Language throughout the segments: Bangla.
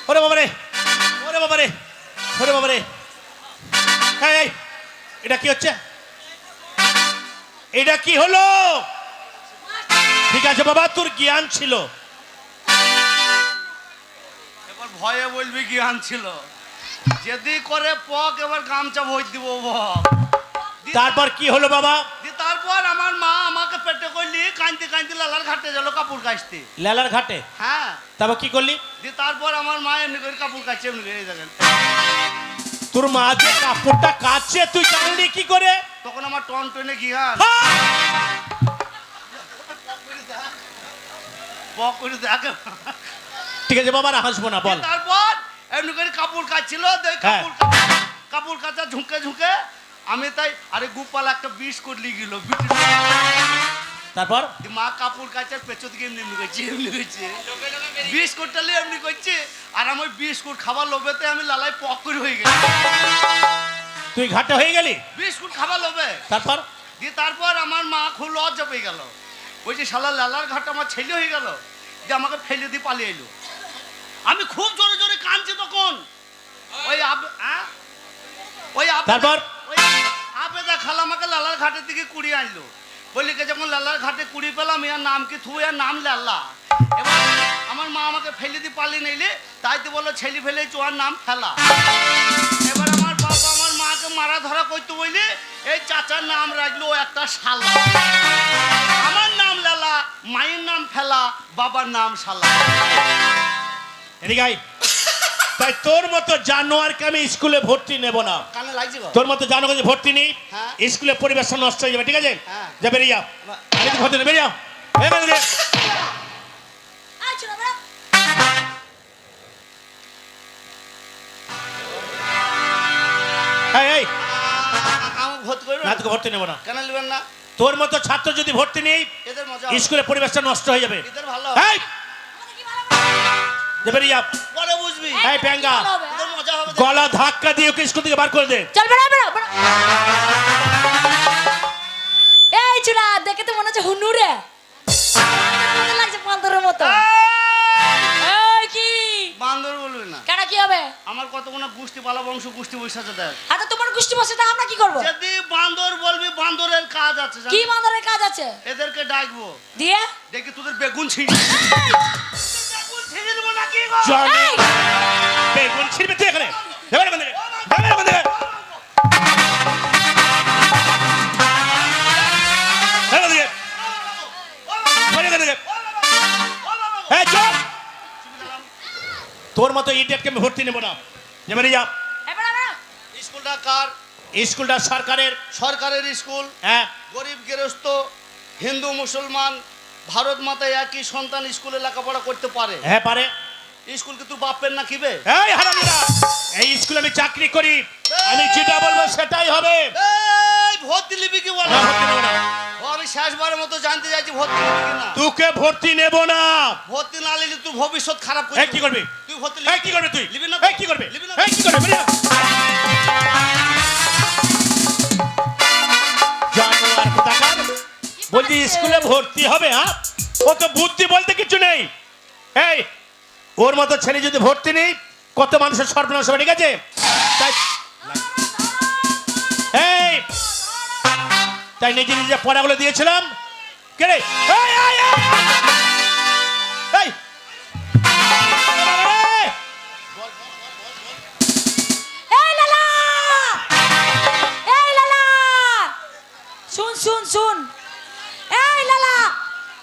ওরে বাবারে, ওরে বাবারে, ওরে বাবারে, এই এটা কি হচ্ছে? এটা কি হলো? ঠিক আছে বাবা, তোর জ্ঞান ছিল। এবার ভয়ে বলবি জ্ঞান ছিল। যদি করে পক এবার গামছা ভই দিব বক। তারপর কি হলো বাবা? তারপর আমার মা আমাকে পেটে করলি কাঁদতে কাঁদতে লালার ঘাটে গেল কাপড় কাচতে। লালার ঘাটে? হ্যাঁ। তারপর কি করলি? তারপর আমার মা এমনি করে কাপড় কাচছে, এমনি করে দেখেন। তোর মা যে কাপড়টা কাচছে তুই জানলি কি করে? তখন আমার টন টনে জ্ঞান। পক করে দেখে। ঠিক আছে বাবা, হাসবো না, বল। তারপর এমনি করে কাপড় কাচছিল, কাপড় কাচা ঝুঁকে ঝুঁকে আমি তাই আরে গোপাল একটা বিস্কুট লিগিল। তারপর মা কাপড় কাচার পেছন দিকে এমনি করছে, এমনি করছে, বিস্কুটটা নিয়ে এমনি করছে। আর আমি বিস্কুট খাবার লোভেতে আমি লালাই পক করে হয়ে গেছি। তুই ঘাটে হয়ে গেলি বিস্কুট খাবার লোভে। তারপর তারপর আমার মা খুব লজ্জা পেয়ে গেল। ওই যে শালা লালার ঘাট আমার ছেলে হয়ে গেল, যে আমাকে ফেলে দিয়ে পালিয়ে এলো। আমি খুব জোরে জোরে কাঁদছি তখন। তারপর আবেদা খালা আমাকে লালার ঘাটের দিকে কুড়িয়ে আনলো। বলি কে যখন লালার ঘাটে কুড়িয়ে পেলাম, ইয়ার নাম কি? থু, ইয়ার নাম লাল্লা। এবার আমার মা আমাকে ফেলে দিয়ে পালিয়ে নিলে, তাই তো বললো ছেলে ফেলে চোয়ার নাম ফেলা। এবার আমার বাবা আমার মাকে মারা ধরা করতে বলি, এই চাচার নাম রাখলো একটা শালা। আমার নাম লালা, মায়ের নাম ফেলা, বাবার নাম শালা। এদিকে আয়। তাই তোর মতো জানোয়ারকে আমি স্কুলে ভর্তি নেব না। কানে লাগছে গো। তোর মতো জানোয়ারকে ভর্তি নেই, হ্যাঁ। স্কুলে পরিবেশ নষ্ট হয়ে যাবে। ঠিক আছে, হ্যাঁ। যা বেরিয়ে যা। আমি তো ভর্তি নেই, বেরিয়ে যা। এখানে দে। এই আমাকে ভর্তি করবে না, তোকে ভর্তি নেব না। কেন নেবেন না? তোর মতো ছাত্র যদি ভর্তি নেই, এদের মজা স্কুলের পরিবেশটা নষ্ট হয়ে যাবে। এদের ভালো এই যা বেরিয়ে যা। পরে বুঝবি। এই প্যাঙ্গা, এদের মজা হবে। গলা ধাক্কা দিয়ে ওকে স্কুল থেকে বার করে দে। চল বেড়া বেড়া বেড়া। এই চুলা দেখে তো মনে হচ্ছে হুনুরে। মনে লাগছে বান্দরের মতো। এই কি বান্দর বলবি না। কেন কি হবে? আমার কতগুলো গোষ্ঠী পালা বংশ গোষ্ঠী বৈশাখে দেখ। আচ্ছা তোমার গোষ্ঠী বসে তা আমরা কি করব? যদি বান্দর বলবি, বান্দরের কাজ আছে জানিস? কি বান্দরের কাজ আছে? এদেরকে ডাকবো, দিয়ে দেখি তোদের বেগুন ছিঁড়ি। বেগুন ছিঁড়ে দেবো নাকি গো? জনি এই! বেগুন ছিড়বে তুই এখানে। যাবে না কোন দিকে, যাবে না কোন দিকে। যাবে না দিকে, যাবে না দিকে। এই চল। তোর মতো ইডিয়েটকে আমি ভর্তি নেব না। যা বেরিয়ে যা। এই বেড়া বেড়া। স্কুলটা কার? স্কুলটা সরকারের। সরকারের স্কুল। হ্যাঁ, গরিব গৃহস্থ হিন্দু মুসলমান ভারত মাতায় একই সন্তান স্কুলে লেখাপড়া করতে পারে। হ্যাঁ পারে। স্কুল কি তুই বাপের না কিবে? এই হারামিরা, এই স্কুলে আমি চাকরি করি, আমি যেটা বলবো সেটাই হবে। এই ভর্তি লিবি কি বল? না, ভর্তি নেব না। ও আমি শেষবারের মতো জানতে চাইছি ভর্তি লিবি কি না। তোকে ভর্তি নেব না। ভর্তি না নিলে তুই ভবিষ্যৎ খারাপ এই করবি। কি করবি? তুই ভর্তি এই কি করবি তুই? লিবি না? এই কি করবি? লিবি না? এই কি করবি? বেরিয়ে যা। জানোয়ার কোথাকার। বলছি স্কুলে ভর্তি হবে? হ্যাঁ, ও তো বুদ্ধি বলতে কিছু নেই। এই ওর মতো ছেলে যদি ভর্তি নেই, কত মানুষের সর্বনাশ হবে। ঠিক আছে, তাই এই তাই নিজে নিজে পড়াগুলো দিয়েছিলাম। কে রে? এই এই এই, এই এই লালা! এই লালা! শুন শুন শুন। এই লালা!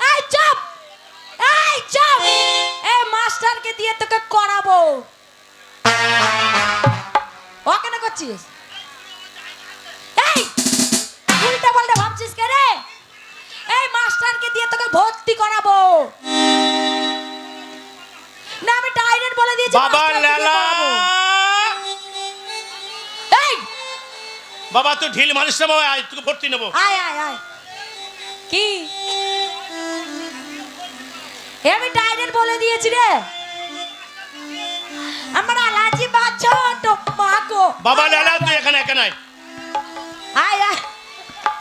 এই চুপ! এই চুপ! এই মাস্টারকে দিয়ে তোকে করাবো। ও কেন করছিস? এই উল্টা পাল্টা ভাবছিস কে রে? এই মাস্টারকে দিয়ে তোকে ভর্তি করাবো। না আমি ডাইরেক্ট বলে দিয়েছি বাবা মাস্টারকে দিয়ে লালা। করাবো। এই বাবা তুই ঢিল মারিস না বাবা, আয় তোকে ভর্তি নেবো। আয় আয় আয়। কি আমি ডাইরেক্ট বলে দিয়েছি রে। আমার আলাজি বাচ্চা তো মাগো। বাবা লালা তুই এখানে এখানে আয়। আয় আয়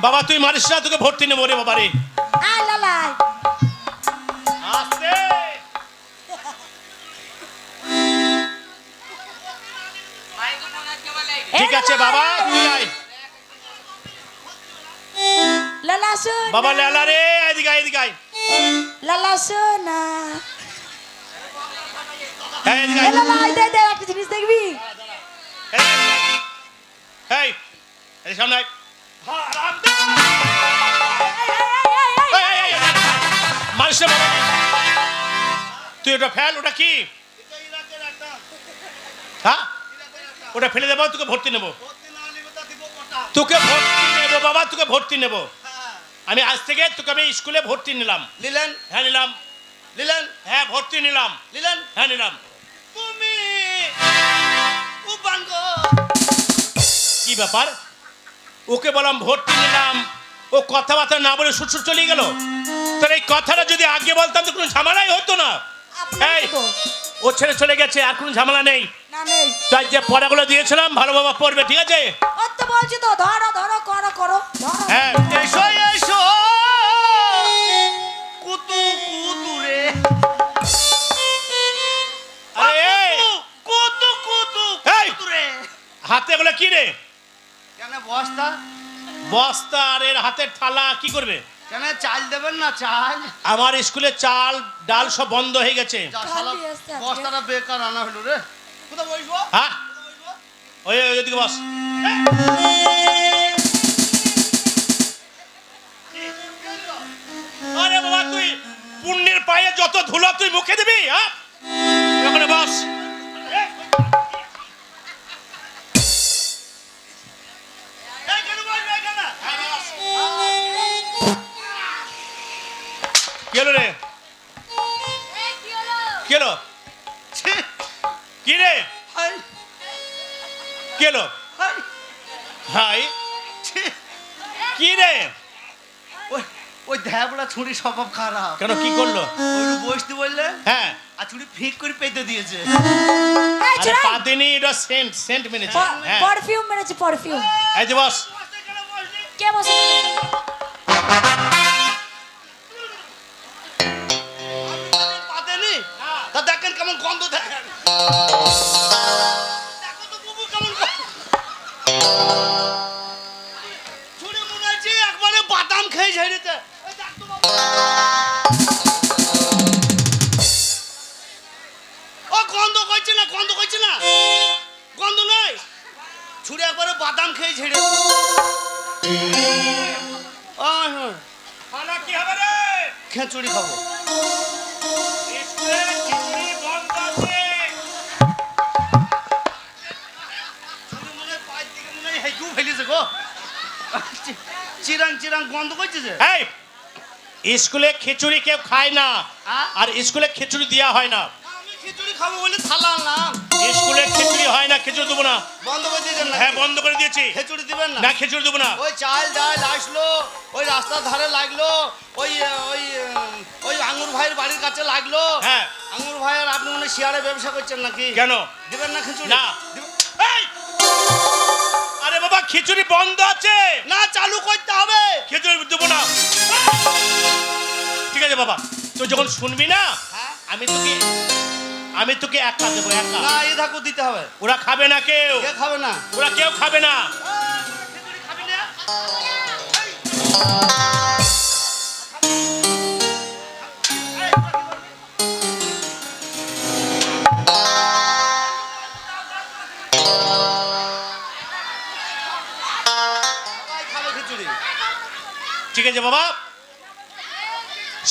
বাবা তুই মারিস না, তোকে ভর্তি নেবো রে বাবা রে। আয় লালা আয়। আস্তে। ঠিক আছে বাবা, তুই আয়। লালা শোন বাবা লেলা রে, এদিকে আয়, এদিকে আয়। লালা শোন না এই, এদিকে আয়। লালা আই দে একটা জিনিস দেখবি এই, এই সামনে আয়। এই, এই, এই, এই, মানুষটা বাবা, তুই ওটা ফেল, ওটা কি? হ্যাঁ, ওটা ফেলে দেবো, তোকে ভর্তি নেবো। তোকে ভর্তি নেবো বাবা, তোকে ভর্তি নেবো। আমি আজ থেকে তোকে আমি স্কুলে ভর্তি নিলাম। নিলেন হ্যাঁ নিলাম, নিলেন হ্যাঁ ভর্তি নিলাম, নিলেন হ্যাঁ নিলাম। তুমি উপাঙ্গ কি ব্যাপার? ওকে বললাম ভর্তি নিলাম, ও কথাবার্তা না বলে সুর চলে গেল। তোর এই কথাটা যদি আগে বলতাম তো কোনো ঝামেলাই হতো না। এই, ও ছেড়ে চলে গেছে, আর কোনো ঝামেলা নেই। না নেই তাই যে পড়াগুলো দিয়েছিলাম ভালোভাবে পড়বে, ঠিক আছে? ও তো বলছি তো ধরো ধরো করো করো ধরো হ্যাঁ, এসো এসো কুতু কুতু রে আরে এই, কুতু কুতু এই! কুতু রে হাতে এগুলো কি রে? কেন বস্তা বস্তা। আর এর হাতের থালা কি করবে? কেন চাল দেবেন না চাল আমার স্কুলে চাল ডাল সব বন্ধ হয়ে গেছে। যা শালা খালি আসছে আজকে। বস্তাটা বেকার আনা হলো রে কোথায় বসবো হ্যাঁ, ওই ওই ওইদিকে বস। আরে বাবা, তুই পুণ্যের পায়ে যত ধুলো তুই মুখে দিবি? হ্যাঁ, ওখানে বস। এইখানে বসবে এইখানে কি হলো রে? কি হলো? ছি, কি রে? হাই, কি হলো? হাই, হাই, ছি। কি রে? ওই ধ্যাবড়া ছুরি স্বভাব খারাপ কেন, কি করলো? ওই বসতে বললে হ্যাঁ, আর ছুরি ফিক করে পেতে দিয়েছে এই আরে চুরাই পাদিনি, এটা সেন্ট সেন্ট মেরেছে। হ্যাঁ, পারফিউম মেরেছে পারফিউম এই যে বস। কে বসে পাতেনি তা দেখেন কেমন গন্ধ দেখেন দেখো তো বুবু কেমন গন্ধ। ছুরি মনে হচ্ছে একবারে বাদাম খেয়ে ঝেড়েছে এই দেখ তো বাবা। ও গন্ধ করছে না গন্ধ করছে না গন্ধ নাই ছুরি একবারে বাদাম খেয়ে ঝেড়েছে খানা কি হবে রে? খেঁচুড়ি খাবো স্কুলে খিচুড়ি বন্ধ আছে। ছুরি মনে হয় পায়ের দিকে মনে হয় হেঁকেও ফেলেছে গো চিরাং চিরাং গন্ধ করছে যে এই স্কুলে খিচুড়ি কেউ খায় না, হ্যাঁ? আর স্কুলে খিচুড়ি দেওয়া হয় না। আমি খিচুড়ি খাবো বলে থালা আনলাম স্কুলে খিচুড়ি হয় না, খিচুড়ি দেবো না। বন্ধ করে দিয়েছেন না হ্যাঁ, বন্ধ করে দিয়েছি। খিচুড়ি দিবেন না না, খিচুড়ি দেবো না। ওই চাল ডাল আসলো ওই রাস্তার ধারে লাগলো ওই ওই ওই আঙুর ভাইয়ের বাড়ির কাছে লাগলো হ্যাঁ। আঙুর ভাইয়ের আপনি মনে হয় শেয়ারে ব্যবসা করছেন নাকি কেন? দিবেন না খিচুড়ি না। দিবেন- এই! আরে বাবা, খিচুড়ি বন্ধ আছে, না চালু করতে হবে খিচুড়ি দেবো না। ঠিক আছে বাবা, তুই যখন শুনবি না, হ্যাঁ? আমি তোকে একা দেবো, একা। না এই থাকো দিতে হবে ওরা খাবে না কেউ, কে খাবে না ওরা কেউ খাবে না। খিচুড়ি খাবি না সবাই খাবে খিচুড়ি ঠিক আছে বাবা,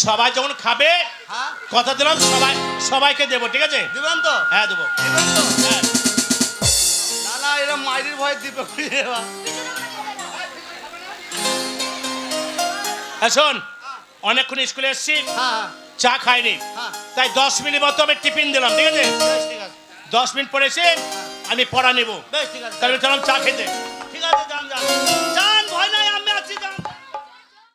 সবাই যখন খাবে হ্যাঁ কথা দিলাম সবাইকে দেবো, ঠিক আছে? দিবেন তো হ্যাঁ দেবো। দিবেন তো হ্যাঁ, না না এরা মাইরির ভয় দিবে হ্যাঁ, শোন, অনেকক্ষণ স্কুলে এসেছি, হ্যাঁ চা খাইনি, হ্যাঁ তাই 10 মিনিট মতো আমি টিফিন দিলাম, ঠিক আছে? বেশ ঠিক আছে 10 মিনিট পরে এসে আমি পড়া নেবো, বেশ ঠিক আছে তাহলে চলাম চা খেতে। ঠিক আছে যান যান